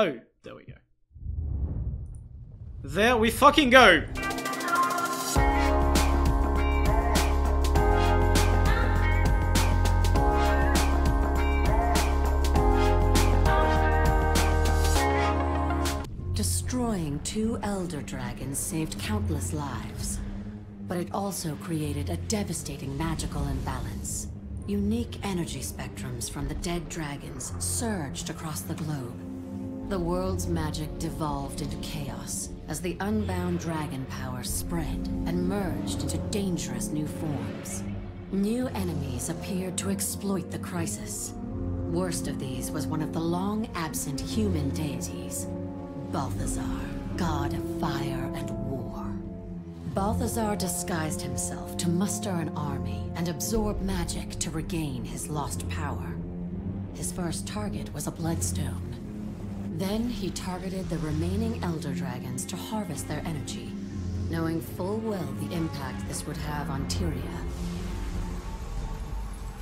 Oh, there we go. There we fucking go! Destroying 2 elder dragons saved countless lives, but it also created a devastating magical imbalance. Unique energy spectrums from the dead dragons surged across the globe. The world's magic devolved into chaos as the unbound dragon power spread and merged into dangerous new forms. New enemies appeared to exploit the crisis. Worst of these was one of the long-absent human deities, Balthazar, god of fire and war. Balthazar disguised himself to muster an army and absorb magic to regain his lost power. His first target was a bloodstone. Then he targeted the remaining elder dragons to harvest their energy, knowing full well the impact this would have on Tyria.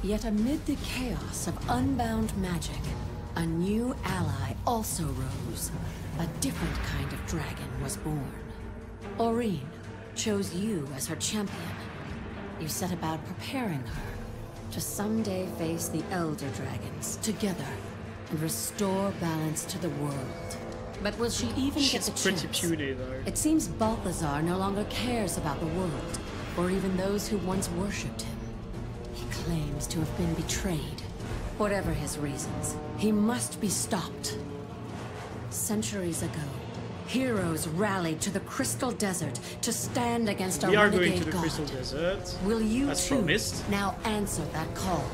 Yet amid the chaos of unbound magic, a new ally also rose. A different kind of dragon was born. Aurene chose you as her champion. You set about preparing her to someday face the Elder Dragons together and restore balance to the world. But will she even get the chance? She's pretty puny, though. It seems Balthazar no longer cares about the world, or even those who once worshipped him. He claims to have been betrayed. Whatever his reasons, he must be stopped. Centuries ago, heroes rallied to the Crystal Desert to stand against a renegade god. We are going to the Crystal Desert. Will you as too promised. Now answer that call?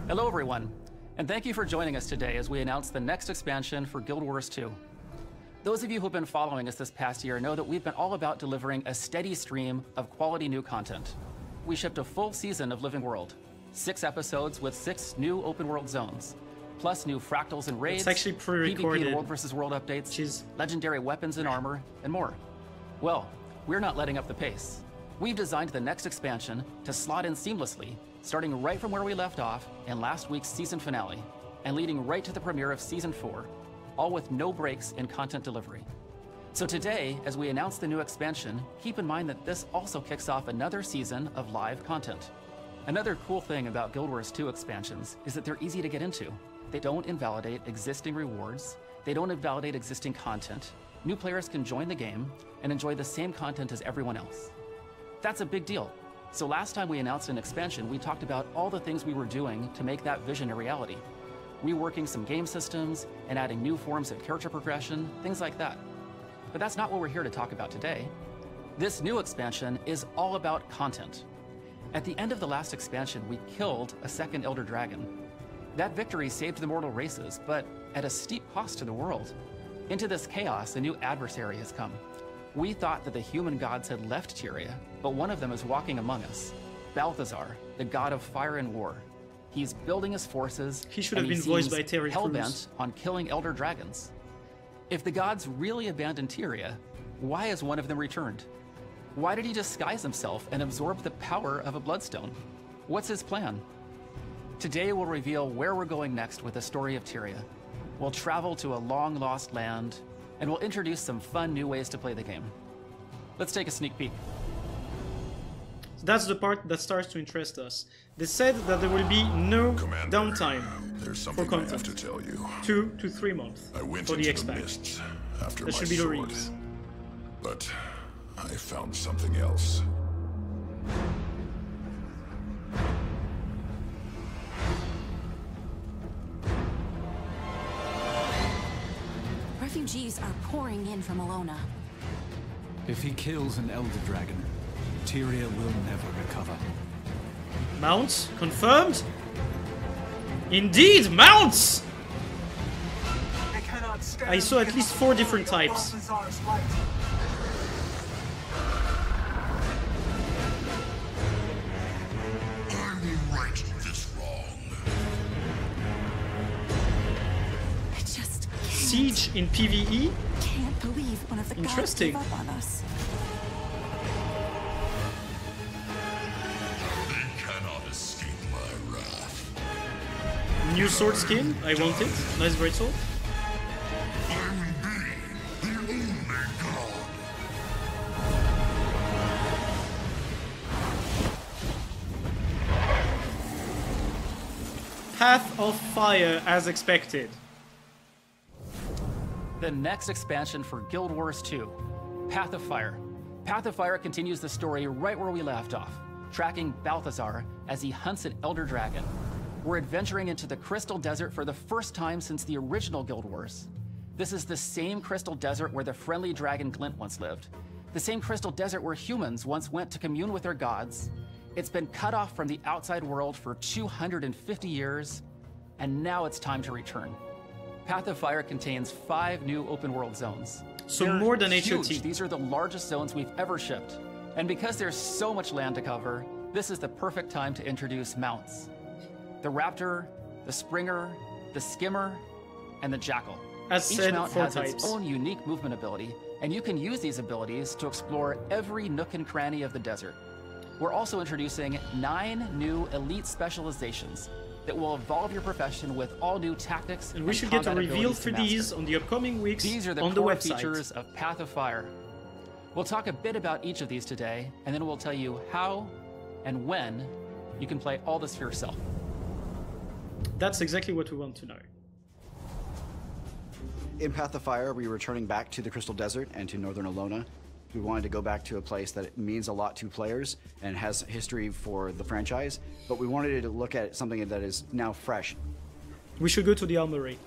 Hello everyone, and thank you for joining us today as we announce the next expansion for Guild Wars 2. Those of you who have been following us this past year know that we've been all about delivering a steady stream of quality new content. We shipped a full season of Living World, 6 episodes with 6 new open world zones, plus new fractals and raids, it's actually pre-recorded. PvP and world versus world updates, Jeez. legendary weapons and armor, and more. Well, we're not letting up the pace. We've designed the next expansion to slot in seamlessly, starting right from where we left off in last week's season finale, and leading right to the premiere of Season 4, all with no breaks in content delivery. So today, as we announce the new expansion, keep in mind that this also kicks off another season of live content. Another cool thing about Guild Wars 2 expansions is that they're easy to get into. They don't invalidate existing rewards, they don't invalidate existing content. New players can join the game and enjoy the same content as everyone else. That's a big deal. So last time we announced an expansion, we talked about all the things we were doing to make that vision a reality. Reworking some game systems and adding new forms of character progression, things like that. But that's not what we're here to talk about today. This new expansion is all about content. At the end of the last expansion, we killed a second Elder Dragon. That victory saved the mortal races, but at a steep cost to the world. Into this chaos, a new adversary has come. We thought that the human gods had left Tyria, but one of them is walking among us. Balthazar, the god of fire and war. He's building his forces, he should have been voiced by Terry Crews. Hell-bent on killing Elder Dragons. If the gods really abandoned Tyria, why has one of them returned? Why did he disguise himself and absorb the power of a bloodstone? What's his plan? Today we'll reveal where we're going next with the story of Tyria. We'll travel to a long-lost land, and we'll introduce some fun new ways to play the game. Let's take a sneak peek. So that's the part that starts to interest us. They said that there will be no Commander, downtime there's for something content. I have to tell you. 2 to 3 months I went for the into the Expac. mists after That my should be the sword, reads. but I found something else. Refugees are pouring in from Alona. If he kills an Elder Dragon, Tyria will never recover. Mounts? Confirmed? Indeed, mounts! I saw at least 4 different types. Are you right this wrong? I just Siege in PvE? can't believe one of the gods Interesting. gave up on us. They cannot escape my wrath. New sword skin, I want it. Nice greatsword. Path of Fire as expected. The next expansion for Guild Wars 2, Path of Fire. Path of Fire continues the story right where we left off, tracking Balthazar as he hunts an Elder Dragon. We're adventuring into the Crystal Desert for the first time since the original Guild Wars. This is the same Crystal Desert where the friendly dragon Glint once lived. The same Crystal Desert where humans once went to commune with their gods. It's been cut off from the outside world for 250 years, and now it's time to return. Path of Fire contains 5 new open-world zones. So They're more than huge. HOT. These are the largest zones we've ever shipped. And because there's so much land to cover, this is the perfect time to introduce mounts. The Raptor, the Springer, the Skimmer, and the Jackal. As Each said, mount 4 has types. its own unique movement ability, and you can use these abilities to explore every nook and cranny of the desert. We're also introducing 9 new elite specializations that will evolve your profession with all new tactics And we should get a combat reveal abilities for to master. these on the upcoming weeks These are the on the core website. features of Path of Fire. We'll talk a bit about each of these today, and then we'll tell you how and when you can play all this for yourself. That's exactly what we want to know. In Path of Fire, we were returning back to the Crystal Desert and to Northern Alona. We wanted to go back to a place that means a lot to players and has history for the franchise, but we wanted to look at something that is now fresh. We should go to the armory.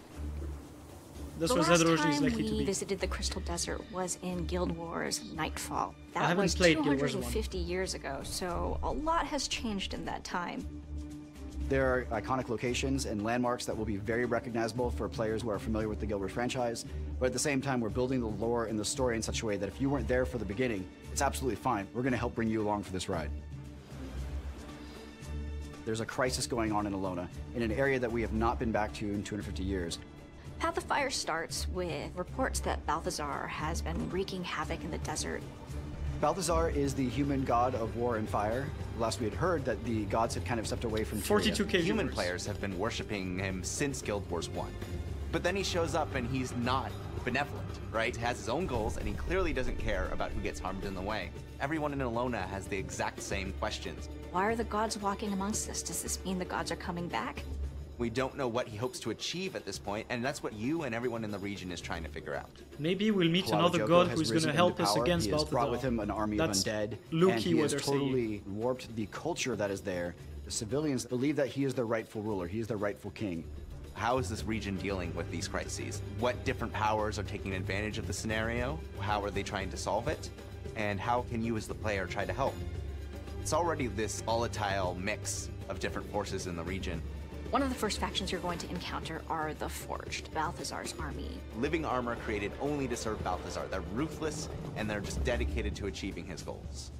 That's The what last Zadroji is time likely to we be. visited the Crystal Desert was in Guild Wars Nightfall. I That haven't was played Guild Wars 250 years ago, so a lot has changed in that time. There are iconic locations and landmarks that will be very recognizable for players who are familiar with the Guild Wars franchise, but at the same time, we're building the lore and the story in such a way that if you weren't there for the beginning, it's absolutely fine. We're going to help bring you along for this ride. There's a crisis going on in Alona, in an area that we have not been back to in 250 years. Path of Fire starts with reports that Balthazar has been wreaking havoc in the desert. Balthazar is the human god of war and fire. Last we had heard that the gods had kind of stepped away from Tyria. 42k Human viewers. players have been worshipping him since Guild Wars 1. But then he shows up and he's not benevolent, right? He has his own goals and he clearly doesn't care about who gets harmed in the way. Everyone in Alona has the exact same questions. Why are the gods walking amongst us? Does this mean the gods are coming back? We don't know what he hopes to achieve at this point, and that's what you and everyone in the region is trying to figure out. Maybe we'll meet Cloud another Joko god has who's going to risen help into us power. against He has Balthazar. brought with him an army That's of undead, low-key and he what has they're saying. totally warped the culture that is there. The civilians believe that he is the rightful ruler. He is the rightful king. How is this region dealing with these crises? What different powers are taking advantage of the scenario? How are they trying to solve it? And how can you as the player try to help? It's already this volatile mix of different forces in the region. One of the first factions you're going to encounter are the Forged, Balthazar's army. Living armor created only to serve Balthazar. They're ruthless and they're just dedicated to achieving his goals.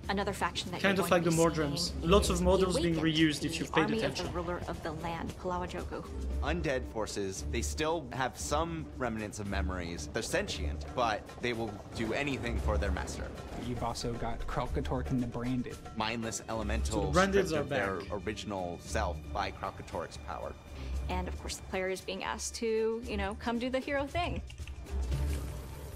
Another faction that Kind you're of going like to the be Mordrums. seeing Lots of is models the being Awakened, reused if you've the paid army attention. of the ruler of the land, Palawajoku. Undead forces, they still have some remnants of memories. They're sentient, but they will do anything for their master. You've also got Kralkatork and the Branded. Mindless So the elementals Brandeds stripped are of their back. original self by Kralkatork's power. And of course, the player is being asked to, come do the hero thing.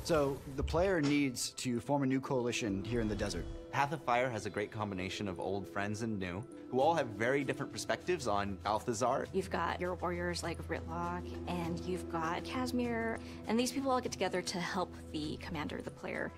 So the player needs to form a new coalition here in the desert. Path of Fire has a great combination of old friends and new, who all have very different perspectives on Balthazar. You've got your warriors like Ritlock, and you've got Casimir, and these people all get together to help the commander, the player.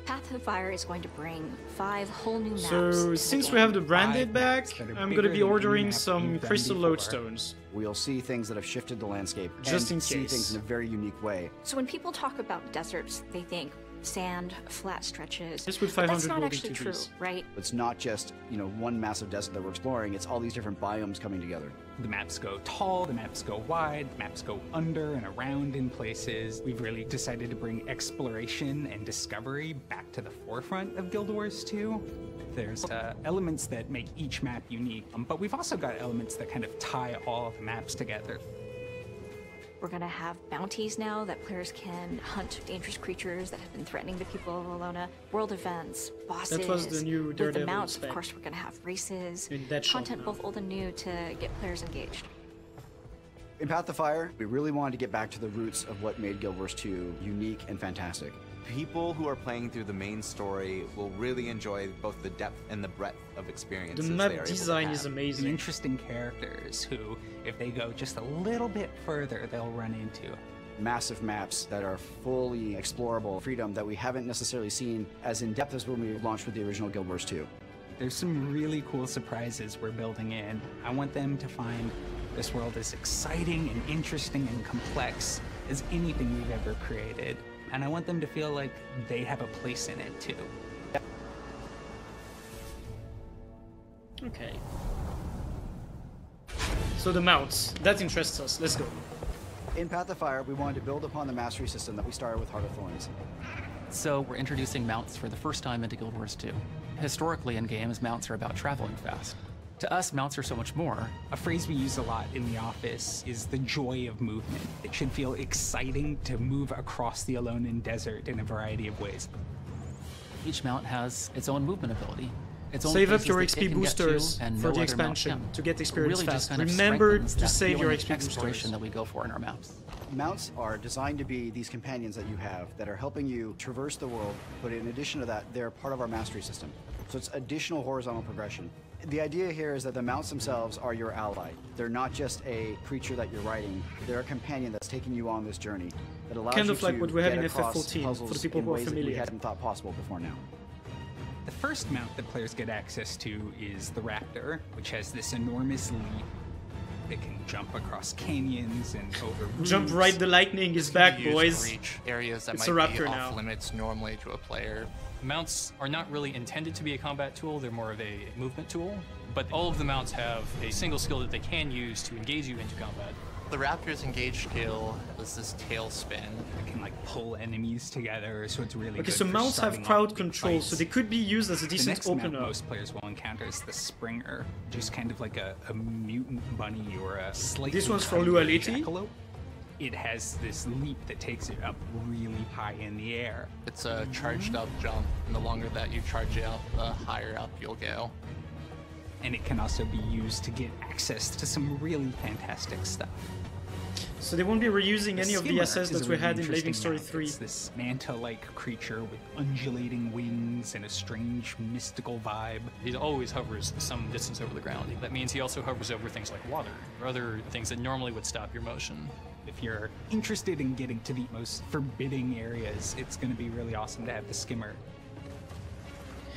Path of Fire is going to bring 5 whole new maps. to So the since game. we have the branded 5 back, maps that are I'm bigger going to be than any ordering map some you've done crystal before. lodestones. We'll see things that have shifted the landscape Just and in see case. things in a very unique way. So when people talk about deserts, they think sand, flat stretches. Just with But 500 that's not gold actually into true, these. right? It's not just, one massive desert that we're exploring, it's all these different biomes coming together. The maps go tall, the maps go wide, the maps go under and around in places. We've really decided to bring exploration and discovery back to the forefront of Guild Wars 2. There's elements that make each map unique, but we've also got elements that kind of tie all of the maps together. We're going to have bounties now that players can hunt dangerous creatures that have been threatening the people of Alona. World events, bosses. That was the new With Daredevil the mounts, spec. of course, we're going to have races. In that shop Content now. both old and new to get players engaged. In Path of Fire, we really wanted to get back to the roots of what made Guild Wars 2 unique and fantastic. People who are playing through the main story will really enjoy both the depth and the breadth of experiences The they are map able to design have. is And amazing. interesting characters who, if they go just a little bit further, they'll run into. Massive maps that are fully explorable, freedom that we haven't necessarily seen as in-depth as when we launched with the original Guild Wars 2. There's some really cool surprises we're building in. I want them to find this world as exciting and interesting and complex as anything we've ever created. And I want them to feel like they have a place in it too. Okay. So the mounts, that interests us. Let's go. In Path of Fire, we wanted to build upon the mastery system that we started with Heart of Thorns. So we're introducing mounts for the first time into Guild Wars 2. Historically in games, mounts are about traveling fast. To us, mounts are so much more. A phrase we use a lot in the office is the joy of movement. It should feel exciting to move across the Alolan desert in a variety of ways. Each mount has its own movement ability. Its own Save up places your that XP it can get boosters to, and for no the other mount expansion can. to get experience Really just fast. kind of Remember strengthens to that save your feeling XP of exploration boosters. that we go for in our maps. Mounts are designed to be these companions that you have that are helping you traverse the world, but in addition to that, they're part of our mastery system. So it's additional horizontal progression. The idea here is that the mounts themselves are your ally. They're not just a creature that you're riding, they're a companion that's taking you on this journey that allows Kind you of like to what we have get in across FF14 for puzzles the people in who are ways that we familiar. hadn't thought possible before now. The first mount that players get access to is the Raptor, which has this enormous leap. It can jump across canyons and over roofs. Jump right, the lightning is Can back, be used to boys. reach areas that It's a might be raptor off now. limits normally to a player. Mounts are not really intended to be a combat tool, they're more of a movement tool. But all of the mounts have a single skill that they can use to engage you into combat. The Raptor's engaged skill is this tail spin. It can like pull enemies together, so it's really Okay, good so for mounts have starting off crowd big control, fights. so they could be used as a The decent next mount opener. most players will encounter is the Springer, just kind of like a mutant bunny or a slightly This one's for tinier Lualiti? jackalope. It has this leap that takes it up really high in the air. It's a charged up jump, and the longer that you charge it up, the higher up you'll go. And it can also be used to get access to some really fantastic stuff. So they won't be reusing any of the Skimmer assets is that a we really had in Living interesting Story mount. 3. It's this manta-like creature with undulating wings and a strange mystical vibe. He always hovers some distance over the ground. That means he also hovers over things like water, or other things that normally would stop your motion. If you're interested in getting to the most forbidding areas, it's going to be really awesome to have the Skimmer.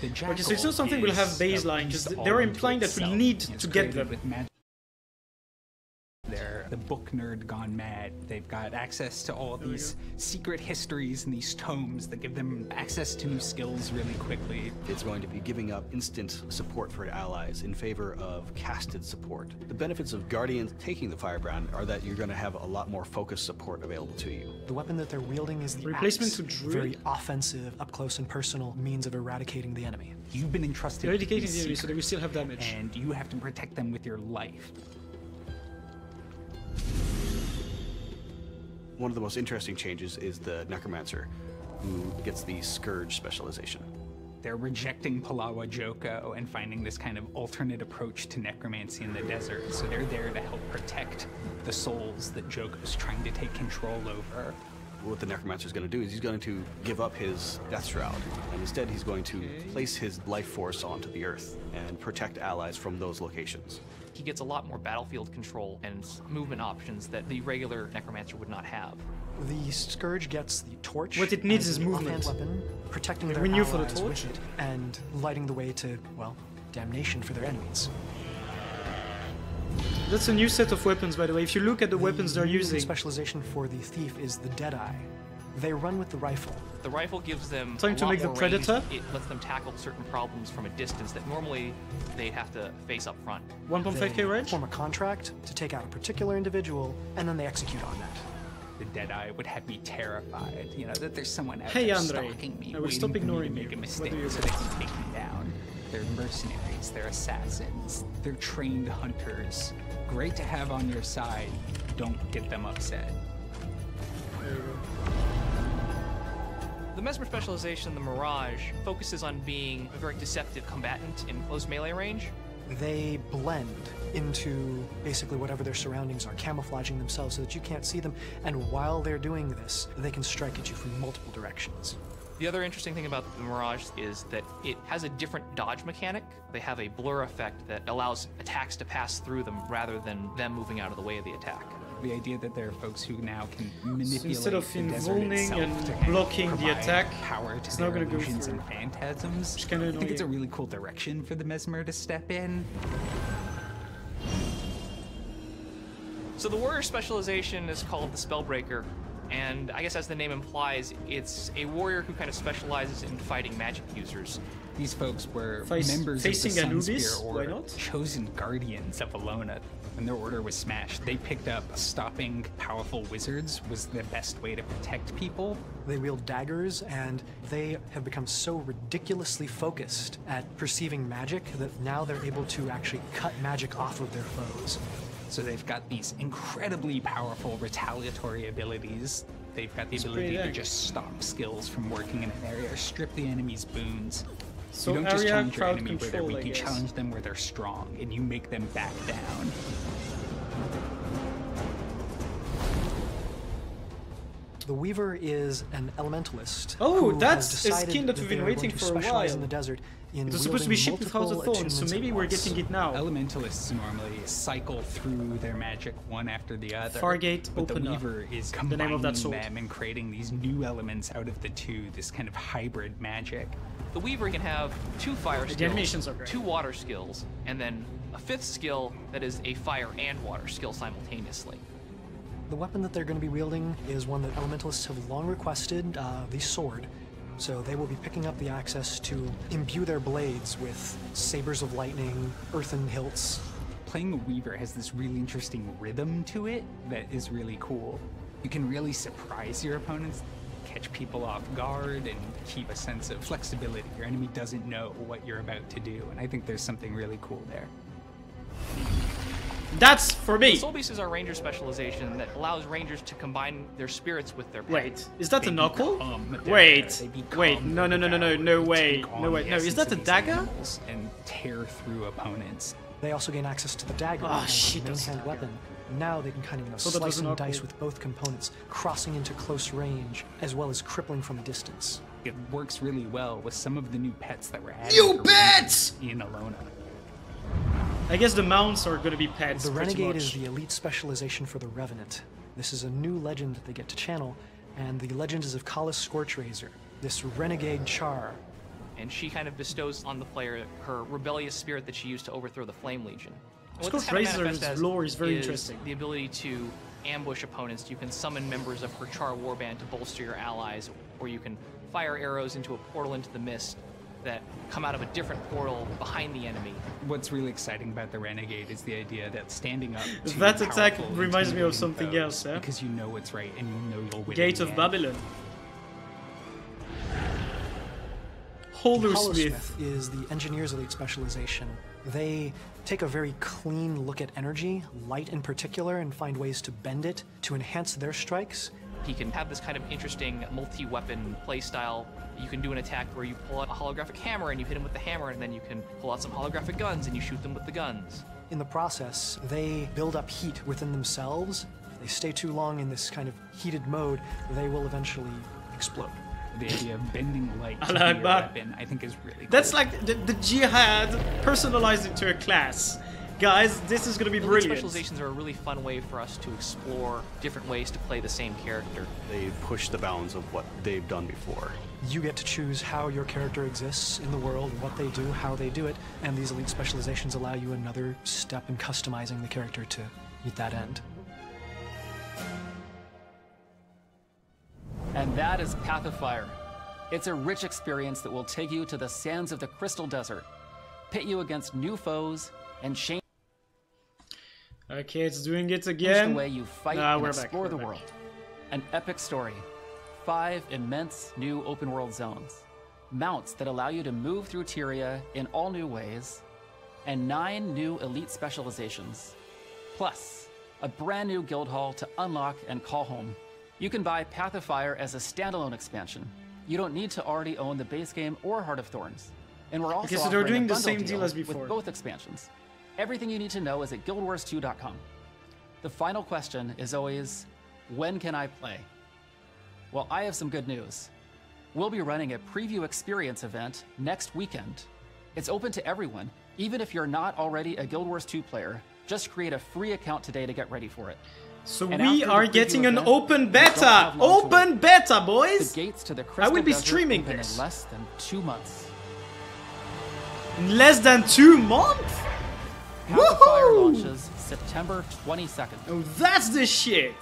The Okay, so it's Jackal not something we'll have is a baseline, beast because all they're unto implying that we itself. need It's to get created them. with magic. They're the book nerd gone mad. They've got access to all these secret histories and these tomes that give them access to new skills really quickly. It's going to be giving up instant support for allies in favor of casted support. The benefits of Guardians taking the Firebrand are that you're going to have a lot more focused support available to you. The weapon that they're wielding is the Replacement axe. to Druid? Very offensive, up close and personal means of eradicating the enemy. You've been entrusted They're with dedicating these the enemy, so they will still have secrets, damage. and you have to protect them with your life. One of the most interesting changes is the Necromancer, who gets the Scourge specialization. They're rejecting Palawa Joko and finding this kind of alternate approach to necromancy in the desert. So they're there to help protect the souls that Joko's trying to take control over. What the Necromancer is going to do is he's going to give up his Death Shroud, and instead he's going to place his life force onto the Earth and protect allies from those locations. He gets a lot more battlefield control and movement options that the regular Necromancer would not have. The Scourge gets the torch. What it needs as is the movement. offhand weapon, protecting We their knew for the allies torch. with it, and lighting the way to, well, damnation for their enemies. That's a new set of weapons, by the way. If you look at the weapons they're new using, specialization for the thief is the Deadeye. They run with the rifle. The rifle gives them Time a to lot make the more Predator? range. It lets them tackle certain problems from a distance that normally they'd have to face up front. 1.5k They range? form a contract to take out a particular individual, and then they execute on that. The Deadeye would have me terrified, you know, that there's someone out Hey, there Andre, stalking me, I will waiting stop for me to ignoring make you. a What mistake do you so they can take me down. They're mercenaries, they're assassins, they're trained hunters. Great to have on your side. Don't get them upset. There you go. The Mesmer specialization, the Mirage, focuses on being a very deceptive combatant in close melee range. They blend into basically whatever their surroundings are, camouflaging themselves so that you can't see them, and while they're doing this, they can strike at you from multiple directions. The other interesting thing about the Mirage is that it has a different dodge mechanic. They have a blur effect that allows attacks to pass through them rather than them moving out of the way of the attack. The idea that there are folks who now can manipulate So instead of the desert involving itself and to kind of blocking the provide attack, power to it's their not gonna go illusions through. and phantasms. Which kinda I think it's a annoying. really cool direction for the Mesmer to step in. So the warrior specialization is called the Spellbreaker, and I guess as the name implies, it's a warrior who kind of specializes in fighting magic users. These folks were Facing members of the Anubis? Sunspear Why Order, not? chosen guardians of Alona. When their order was smashed, they picked up stopping powerful wizards was the best way to protect people. They wield daggers, and they have become so ridiculously focused at perceiving magic that now they're able to actually cut magic off of their foes. So they've got these incredibly powerful retaliatory abilities. They've got the ability pretty to dang. just stop skills from working in an area, or strip the enemy's boons. So you don't just area challenge your crowd enemy where they're control, weak, I you guess. challenge them where they're strong, and you make them back down. The Weaver is an elementalist. Oh, who that's has a decided skin that we've they been are waiting going to for a specialize while. in the desert in It was supposed to be wielding shipped without a multiple thorn, so attunements maybe at we're once. getting it now. Elementalists normally cycle through their magic one after the other. Fargate, but the open up. Weaver is The combining name of that sword. them and creating these new elements out of the two, this kind of hybrid magic. The Weaver can have 2 fire The skills, animations are great. 2 water skills, and then a 5th skill that is a fire and water skill simultaneously. The weapon that they're going to be wielding is one that elementalists have long requested, the sword. So they will be picking up the access to imbue their blades with sabers of lightning, earthen hilts. Playing the Weaver has this really interesting rhythm to it that is really cool. You can really surprise your opponents, catch people off guard, and keep a sense of flexibility. Your enemy doesn't know what you're about to do, and I think there's something really cool there. That's for me. The Soul Beast is our ranger specialization that allows rangers to combine their spirits with their Wait, pets. is that a They knuckle? become their- Wait, they become wait, no, no, no, no, no, their no devoured, way, take no on way, the no, is essence that a of these dagger? animals and tear through opponents. They also gain access to the dagger, Ah, as shit, the main that's hand dagger. weapon. Now they can kind of So that slice was and not dice cool. with both components, crossing into close range, as well as crippling from a distance. It works really well with some of the new pets that were added You for pets! Rangers in Alona. I guess the mounts are gonna be pets. The pretty Renegade much. is the elite specialization for the Revenant. This is a new legend that they get to channel, and the legend is of Kala's Scorchrazor, this renegade char. And she kind of bestows on the player her rebellious spirit that she used to overthrow the Flame Legion. What this kind of Scorchrazor's manifests as lore is very interesting. The ability to ambush opponents. You can summon members of her Char warband to bolster your allies, or you can fire arrows into a portal into the mist that come out of a different portal behind the enemy. What's really exciting about the Renegade is the idea that standing up to That attack powerful, reminds me of intimidating something foes else, eh? because you know what's right and you know you'll win. Gate in of the end. Babylon. Holosmith. is the engineer's elite specialization. They take a very clean look at energy, light in particular, and find ways to bend it to enhance their strikes. He can have this kind of interesting multi-weapon playstyle. You can do an attack where you pull out a holographic hammer and you hit him with the hammer, and then you can pull out some holographic guns and you shoot them with the guns. In the process, they build up heat within themselves. If they stay too long in this kind of heated mode, they will eventually explode. The idea of bending light to Allah be your Akbar. weapon, I think, is really cool. That's like the jihad personalized into a class. Guys, this is gonna be Elite brilliant. specializations are a really fun way for us to explore different ways to play the same character. They push the bounds of what they've done before. You get to choose how your character exists in the world, what they do, how they do it, and these elite specializations allow you another step in customizing the character to meet that end. And that is Path of Fire. It's a rich experience that will take you to the sands of the Crystal Desert, pit you against new foes, and change Okay, it's doing it the again. way you fight Nah, and we're back, explore we're the back. world. An epic story. 5 immense new open world zones. Mounts that allow you to move through Tyria in all new ways. And 9 new elite specializations. Plus, a brand new guild hall to unlock and call home. You can buy Path of Fire as a standalone expansion. You don't need to already own the base game or Heart of Thorns. And we're also so they're offering doing a the bundle same deal as before. with both expansions. Everything you need to know is at guildwars2.com. The final question is always, when can I play? Well, I have some good news. We'll be running a preview experience event next weekend. It's open to everyone, even if you're not already a Guild Wars 2 player. Just create a free account today to get ready for it. So And we after are the getting preview an event, open you don't beta! have long to Open wait. beta, boys! The gates to the I Crystal will be Desert streaming open this. in less than 2 months. In less than 2 months? Path of Fire Woohoo! launches September 22nd. Oh, that's the shit!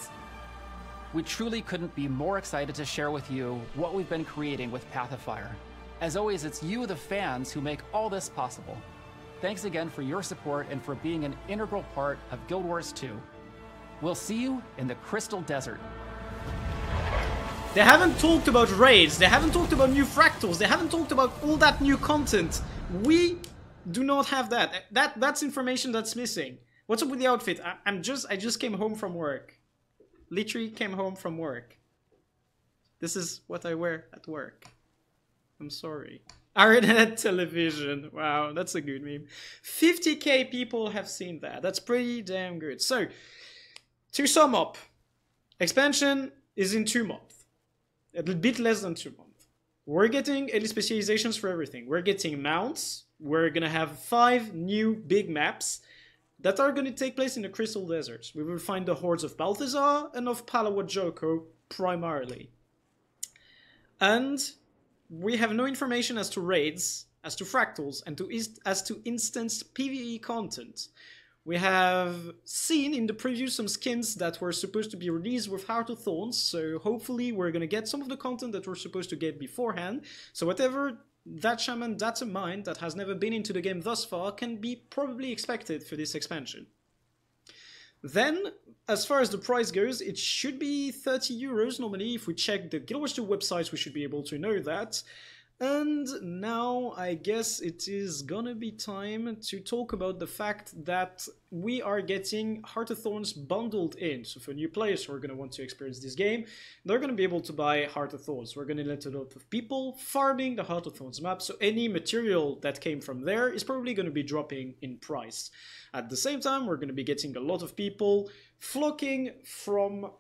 We truly couldn't be more excited to share with you what we've been creating with Path of Fire. As always, it's you, the fans, who make all this possible. Thanks again for your support and for being an integral part of Guild Wars 2. We'll see you in the Crystal Desert. They haven't talked about raids, they haven't talked about new fractals, they haven't talked about all that new content. We do not have that. That's information that's missing. What's up with the outfit? I just came home from work. Literally came home from work. This is what I wear at work. I'm sorry. Ironhead television. Wow, that's a good meme. 50k people have seen that. That's pretty damn good. So, to sum up, expansion is in 2 months. A bit less than 2 months. We're getting elite specializations for everything. We're getting mounts. We're gonna have 5 new big maps that are gonna take place in the Crystal Deserts. We will find the hordes of Balthazar and of Palawajoko primarily. And we have no information as to raids, as to fractals, and as to instanced PvE content. We have seen in the preview some skins that were supposed to be released with Heart of Thorns, so hopefully we're gonna get some of the content that we're supposed to get beforehand. So whatever that shaman data mine that has never been into the game thus far can be probably expected for this expansion. Then, as far as the price goes, it should be 30 euros normally. If we check the Guild Wars 2 websites, we should be able to know that. And now I guess it is gonna be time to talk about the fact that we are getting Heart of Thorns bundled in. So for new players who are gonna want to experience this game, they're gonna be able to buy Heart of Thorns. We're gonna let a lot of people farming the Heart of Thorns map, so any material that came from there is probably gonna be dropping in price. At the same time, we're gonna be getting a lot of people flocking from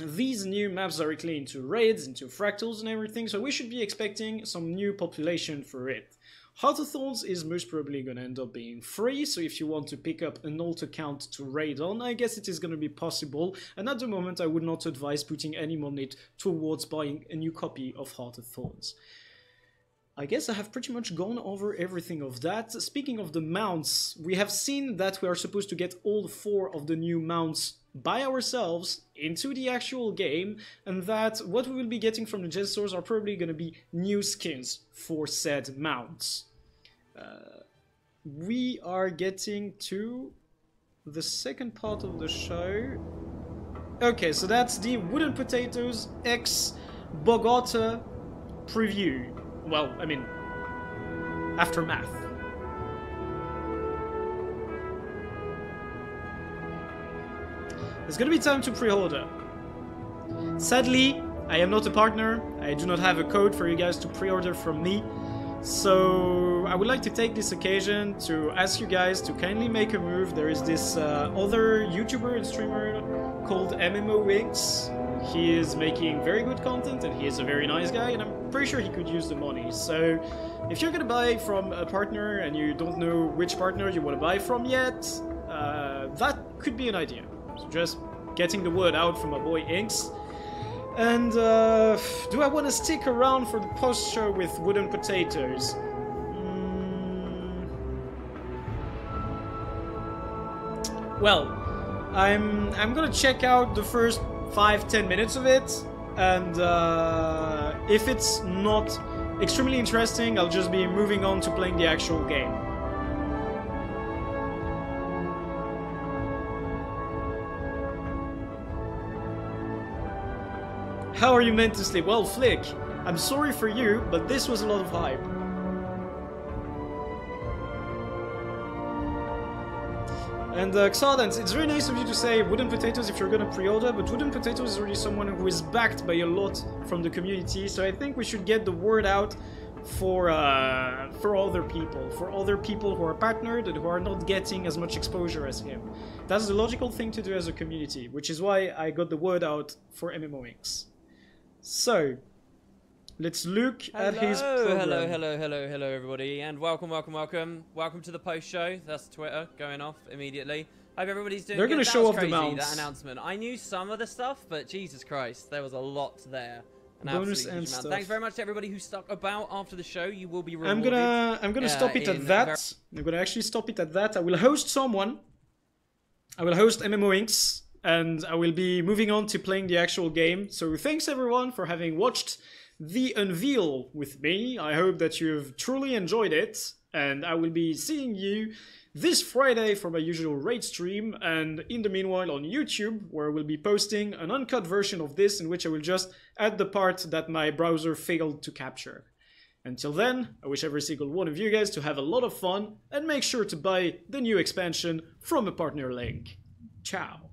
these new maps directly into raids, into fractals and everything, so we should be expecting some new population for it. Heart of Thorns is most probably going to end up being free, so if you want to pick up an alt account to raid on, I guess it is going to be possible, and at the moment I would not advise putting any money towards buying a new copy of Heart of Thorns. I guess I have pretty much gone over everything of that. Speaking of the mounts, we have seen that we are supposed to get all 4 of the new mounts by ourselves into the actual game, and that what we will be getting from the Jet stores are probably going to be new skins for said mounts. We are getting to the second part of the show. Okay, so that's the Wooden Potatoes X Bogota preview. Well, I mean, aftermath. It's gonna be time to pre-order. Sadly, I am not a partner. I do not have a code for you guys to pre-order from me. So I would like to take this occasion to ask you guys to kindly make a move. There is this other YouTuber and streamer called MMO Winks. He is making very good content and he is a very nice guy, and I'm pretty sure he could use the money. So if you're gonna buy from a partner and you don't know which partner you want to buy from yet, that could be an idea. So just getting the word out from my boy Inks. And do I want to stick around for the post-show with Wooden Potatoes? Well, I'm gonna check out the first 5-10 minutes of it, and if it's not extremely interesting, I'll just be moving on to playing the actual game. How are you meant to sleep? Well, Flick, I'm sorry for you, but this was a lot of hype. And Xardance, it's very nice of you to say Wooden Potatoes if you're gonna pre-order, but Wooden Potatoes is already someone who is backed by a lot from the community, so I think we should get the word out for other people who are partnered and who are not getting as much exposure as him. That's the logical thing to do as a community, which is why I got the word out for MMOX. So, let's look at his program. Hello, everybody, and welcome to the post show. That's Twitter going off immediately. Hope everybody's doing. They're going to show off crazy, the mounts. that announcement. I knew some of the stuff, but Jesus Christ, there was a lot there. Bonus and stuff. Thanks very much to everybody who stuck about after the show. You will be rewarded. I'm gonna stop it at that. I'm gonna actually stop it at that. I will host someone. I will host MMO Inks, and I will be moving on to playing the actual game. So thanks everyone for having watched the unveil with me. I hope that you've truly enjoyed it, and I will be seeing you this Friday for my usual raid stream, and in the meanwhile on YouTube, where I will be posting an uncut version of this in which I will just add the part that my browser failed to capture. Until then, I wish every single one of you guys to have a lot of fun, and make sure to buy the new expansion from a partner link. Ciao.